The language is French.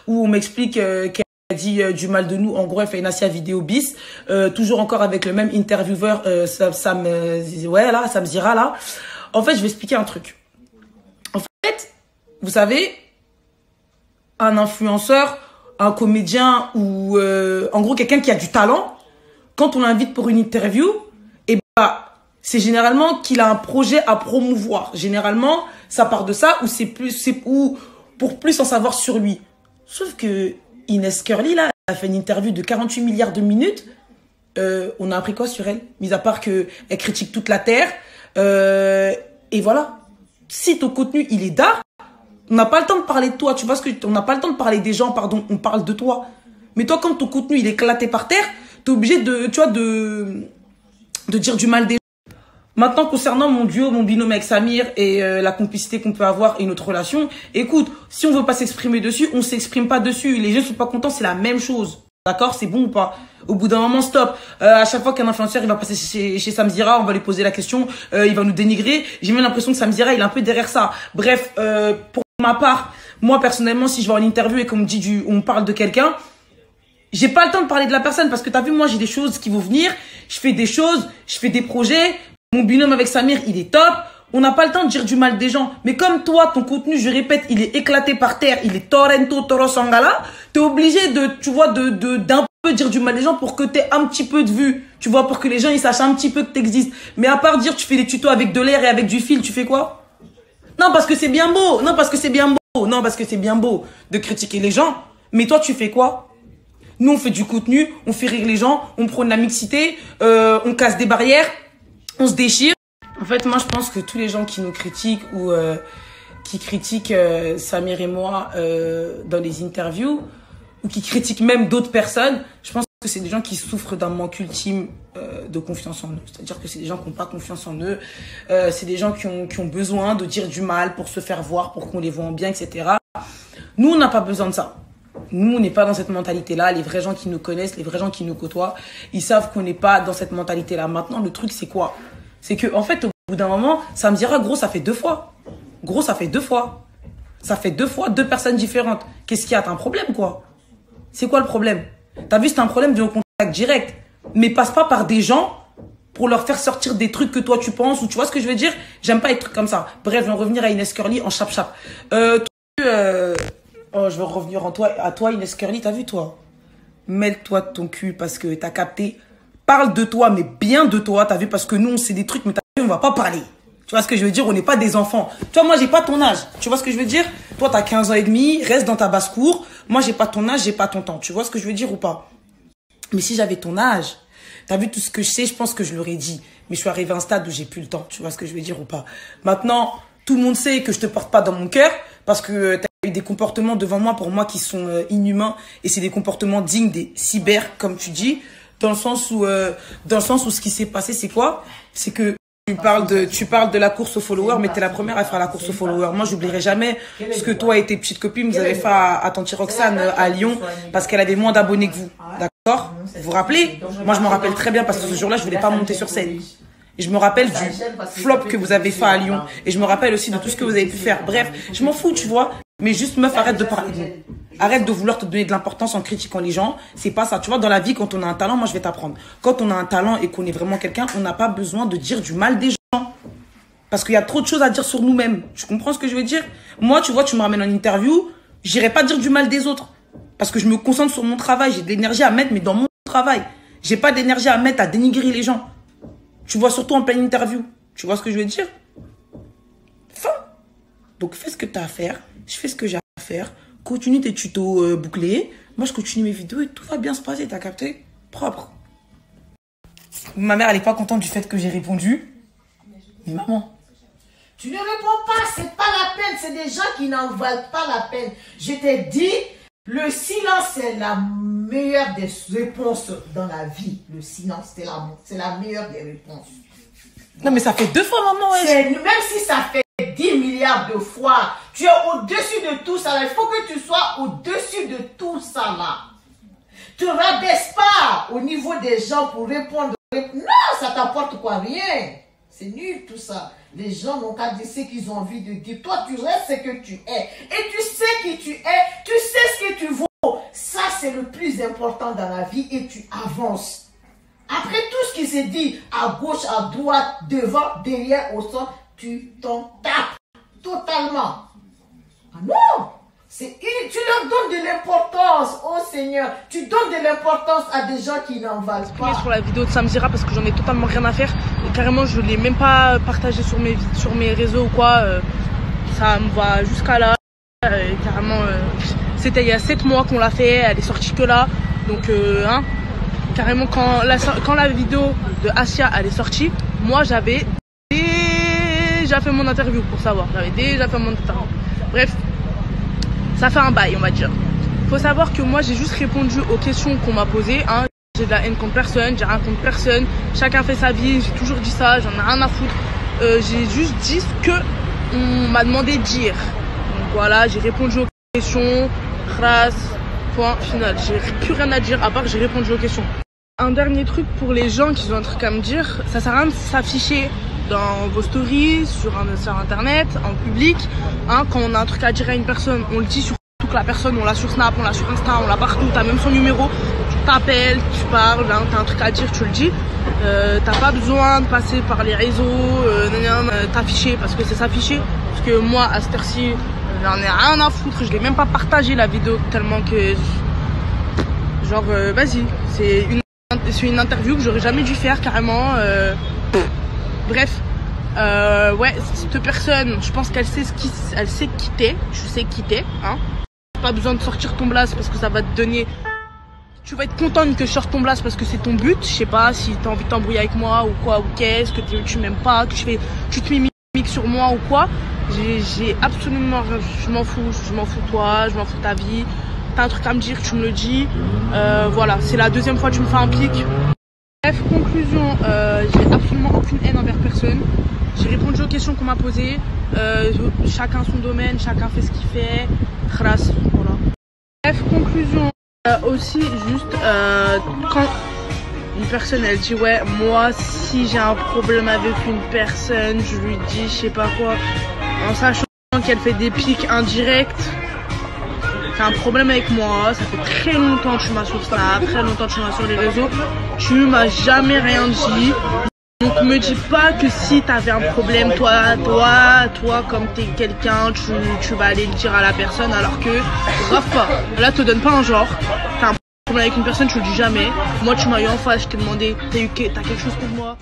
où on m'explique qu'elle a dit du mal de nous. En gros, elle fait une Asia vidéo bis, toujours encore avec le même intervieweur, Sam Zira là. En fait, je vais expliquer un truc. En fait, vous savez, un influenceur, un comédien ou en gros quelqu'un qui a du talent, quand on l'invite pour une interview, et bah c'est généralement qu'il a un projet à promouvoir. Généralement, ça part de ça, ou c'est pour plus en savoir sur lui. Sauf que Inès Curly, là, elle a fait une interview de 48 milliards de minutes. On a appris quoi sur elle? Mis à part qu'elle critique toute la Terre. Et voilà. Si ton contenu, il est d'art, on n'a pas le temps de parler de toi. Tu vois ce que on n'a pas le temps de parler des gens, pardon. On parle de toi. Mais toi, quand ton contenu, il est éclaté par terre, t'es obligé de, tu vois, de dire du mal des gens. Maintenant, concernant mon duo, mon binôme avec Samir et la complicité qu'on peut avoir et notre relation, écoute, si on veut pas s'exprimer dessus, on s'exprime pas dessus. Les gens sont pas contents, c'est la même chose. D'accord? C'est bon ou pas? Au bout d'un moment, stop. À chaque fois qu'un influenceur il va passer chez Sam Zira, on va lui poser la question, il va nous dénigrer. J'ai même l'impression que Sam Zira, il est un peu derrière ça. Bref, pour ma part, moi personnellement, si je vais en interview et qu'on me dit on parle de quelqu'un, j'ai pas le temps de parler de la personne parce que t'as vu, moi j'ai des choses qui vont venir, je fais des choses, je fais des projets. Mon binôme avec Samir, il est top. On n'a pas le temps de dire du mal des gens. Mais comme toi, ton contenu, je répète, il est éclaté par terre, il est Torrento, Toro Sangala, t'es obligé de, tu vois, d'un peu dire du mal des gens pour que t'aies un petit peu de vue. Tu vois, pour que les gens, ils sachent un petit peu que t'existes. Mais à part dire, tu fais des tutos avec de l'air et avec du fil, tu fais quoi? Non, parce que c'est bien beau. Non, parce que c'est bien beau. Non, parce que c'est bien beau de critiquer les gens. Mais toi, tu fais quoi? Nous, on fait du contenu, on fait rire les gens, on prône la mixité, on casse des barrières, on se déchire. En fait, moi, je pense que tous les gens qui nous critiquent ou qui critiquent Samir et moi dans les interviews ou qui critiquent même d'autres personnes, je pense que c'est des gens qui souffrent d'un manque ultime de confiance en eux. C'est-à-dire que c'est des gens qui n'ont pas confiance en eux. C'est des gens qui ont besoin de dire du mal pour se faire voir, pour qu'on les voit en bien, etc. Nous, on n'a pas besoin de ça. Nous, on n'est pas dans cette mentalité-là. Les vrais gens qui nous connaissent, les vrais gens qui nous côtoient, ils savent qu'on n'est pas dans cette mentalité-là. Maintenant, le truc, c'est quoi? C'est que, en fait, au bout d'un moment, ça me dira, gros, ça fait 2 fois. Gros, ça fait 2 fois. Ça fait 2 fois, 2 personnes différentes. Qu'est-ce qu'il y a? T'as un problème, quoi? C'est quoi le problème? T'as vu, c'est un problème de contact direct. Mais passe pas par des gens pour leur faire sortir des trucs que toi, tu penses, ou tu vois ce que je veux dire? J'aime pas les trucs comme ça. Bref, je vais en revenir à Inès Curly en chap-chap. Oh, je vais revenir à toi, Inès Curly, t'as vu, toi? Mêle-toi de ton cul parce que t'as capté. Parle de toi, mais bien de toi, t'as vu? Parce que nous, on sait des trucs, mais t'as vu, on va pas parler. Tu vois ce que je veux dire? On n'est pas des enfants. Tu vois, moi, j'ai pas ton âge. Tu vois ce que je veux dire? Toi, t'as 15 ans et demi, reste dans ta basse-cour. Moi, j'ai pas ton âge, j'ai pas ton temps. Tu vois ce que je veux dire ou pas? Mais si j'avais ton âge, t'as vu tout ce que je sais, je pense que je l'aurais dit. Mais je suis arrivé à un stade où j'ai plus le temps. Tu vois ce que je veux dire ou pas? Maintenant, tout le monde sait que je te porte pas dans mon cœur parce que t'as eu des comportements devant moi, pour moi, qui sont inhumains. Et c'est des comportements dignes des cyber, comme tu dis. Dans le sens où ce qui s'est passé, c'est quoi? C'est que tu parles de la course aux followers, mais t'es la première à faire la course aux followers. Moi, j'oublierai jamais ce que toi et tes petites copines, vous avez fait à Tanti Roxane à Lyon, parce qu'elle avait moins d'abonnés que vous. D'accord? Vous vous rappelez? Moi, je me rappelle très bien, parce que ce jour-là, je voulais pas monter sur scène. Et je me rappelle du flop que vous avez fait à Lyon. Et je me rappelle aussi de tout ce que vous avez pu faire. Bref, je m'en fous, tu vois. Mais juste, meuf, arrête de parler de nous. Arrête de vouloir te donner de l'importance en critiquant les gens. C'est pas ça. Tu vois, dans la vie, quand on a un talent, moi, je vais t'apprendre. Quand on a un talent et qu'on est vraiment quelqu'un, on n'a pas besoin de dire du mal des gens. Parce qu'il y a trop de choses à dire sur nous-mêmes. Tu comprends ce que je veux dire? Moi, tu vois, tu me ramènes en interview, j'irai pas dire du mal des autres. Parce que je me concentre sur mon travail. J'ai de l'énergie à mettre, mais dans mon travail. J'ai pas d'énergie à mettre à dénigrer les gens. Tu vois, surtout en pleine interview. Tu vois ce que je veux dire? Fin. Donc, fais ce que tu as à faire. Je fais ce que j'ai à faire. Continue tes tutos bouclés. Moi, je continue mes vidéos et tout va bien se passer. T'as capté? Propre. Ma mère, elle est pas contente du fait que j'ai répondu. Mais maman. Tu ne réponds pas. C'est pas la peine. C'est des gens qui n'en valent pas la peine. Je t'ai dit, le silence, c'est la meilleure des réponses dans la vie. Le silence, c'est la meilleure des réponses. Non, mais ça fait 2 fois, maman. Ouais. Même si ça fait 10 milliards de fois, tu es au-dessus de tout ça là. Il faut que tu sois au-dessus de tout ça là. Tu ne rabaisses pas au niveau des gens pour répondre. Non, ça t'apporte quoi? Rien. C'est nul tout ça. Les gens n'ont qu'à dire ce qu'ils ont envie de dire. Toi, tu restes ce que tu es. Et tu sais qui tu es. Tu sais ce que tu plus important dans la vie et tu avances. Après tout ce qui s'est dit à gauche, à droite, devant, derrière, au centre, tu t'en tapes totalement. Ah non! Tu leur donnes de l'importance, oh Seigneur. Tu donnes de l'importance à des gens qui n'en valent pas. Sur la vidéo de Sam Zira parce que j'en ai totalement rien à faire. Et carrément, je ne l'ai même pas partagé sur mes réseaux ou quoi. Ça me va jusqu'à là. Carrément, c'était il y a 7 mois qu'on l'a fait. Elle est sortie que là. Donc, carrément, quand la vidéo de Asia elle est sortie, moi j'avais déjà fait mon interview pour savoir. J'avais déjà fait mon interview. Bref. Ça fait un bail, on va dire. Faut savoir que moi, j'ai juste répondu aux questions qu'on m'a posées. Hein. J'ai de la haine contre personne, j'ai rien contre personne. Chacun fait sa vie, j'ai toujours dit ça, j'en ai rien à foutre. J'ai juste dit ce que on m'a demandé de dire. Donc voilà, j'ai répondu aux questions. Race, point final. J'ai plus rien à dire à part que j'ai répondu aux questions. Un dernier truc pour les gens qui ont un truc à me dire, ça sert à rien de s'afficher dans vos stories, sur internet, en public. Hein, quand on a un truc à dire à une personne, on le dit, surtout que la personne, on l'a sur Snap, on l'a sur Insta, on l'a partout, t'as même son numéro, tu t'appelles, tu parles, hein, t'as un truc à dire, tu le dis. T'as pas besoin de passer par les réseaux, t'afficher, parce que c'est s'afficher. Parce que moi, à cette heure-ci, j'en ai rien à foutre, je l'ai même pas partagé la vidéo, tellement que... Genre, vas-y, c'est une interview que j'aurais jamais dû faire, carrément. Bref, ouais, cette personne, je pense qu'elle sait elle sait qui t'es, tu sais qui t'es, hein. Pas besoin de sortir ton blast parce que ça va te donner... Tu vas être contente que je sorte ton blast parce que c'est ton but. Je sais pas si t'as envie de t'embrouiller avec moi ou quoi, ou qu'est-ce, que tu m'aimes pas, que tu te mimiques sur moi ou quoi. J'ai absolument... Je m'en fous toi, je m'en fous de ta vie. T'as un truc à me dire, tu me le dis. Voilà, c'est la deuxième fois que tu me fais un pic. Bref, conclusion, j'ai absolument aucune haine envers personne. J'ai répondu aux questions qu'on m'a posées. Chacun son domaine, chacun fait ce qu'il fait. Khras, voilà. Bref, conclusion, aussi juste quand une personne elle dit ouais, moi si j'ai un problème avec une personne, je lui dis je sais pas quoi, en sachant qu'elle fait des pics indirects. T'as un problème avec moi, ça fait très longtemps que tu m'as sur Snap, très longtemps que tu m'as sur les réseaux, tu m'as jamais rien dit. Donc me dis pas que si t'avais un problème, toi comme t'es quelqu'un, tu vas aller le dire à la personne alors que grave pas. Là te donne pas un genre, t'as un problème avec une personne, tu le dis jamais. Moi tu m'as eu en face, je t'ai demandé, t'as quelque chose pour moi.